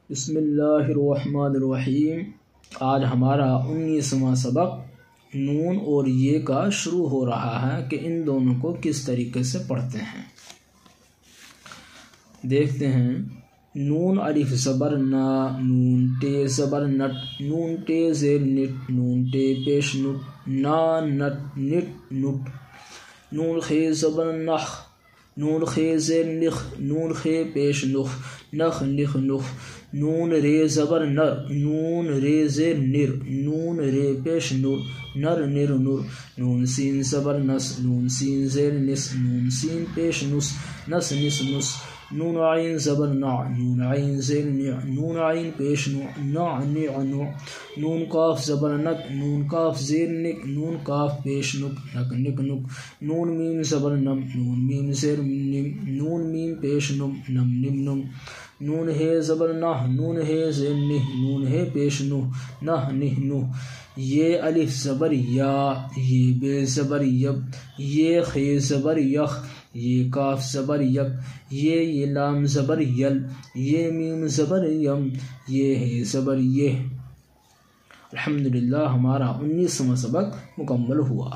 بسم اللہ الرحمن الرحیم۔ آج ہمارا 19واں سبق نون اور یہ کا شروع ہو رہا ہے کہ ان دونوں کو کس طریقے سے پڑھتے ہیں۔ دیکھتے ہیں۔ نون الف زبر نا، نون ٹے زبر نٹ، نون ٹے زیر نٹ، نون ٹے پیش نٹ، نا نٹ نٹ نٹ، نون خے زبر نخ، نون خے زیر نخ، نون خے پیش نخ، نخ نخ نخ، نون رے زبر نر، نون رے زیر نر، نون رے پیش نر، نر نر نر، نون سین زبر نس، نون سین زیر نس، نون سین پیش نس، نس نس نس، نون عین زبر نع، نون عین زیر نع، نون عین پیش نع، نع نع نع، نون کاف زبر نک، نون کاف زیر نک، نون کاف پیش نک، نک نک نک، نون میم زبر نم، نون میم زیر نم، نون میم پیش نم، نم نم نم، نون ہے زبر نہ، نون ہے زیر نہ، نون ہے پیش نہ، نہ نہ نہ، یہ الف زبر یا، یہ بے زبر یب، یہ خے زبر یخ، یہ کاف زبر یک، یہ لام زبر یل، یہ میم زبر یم، یہ ہے زبر یہ۔ الحمدللہ ہمارا 19واں سبق مکمل ہوا۔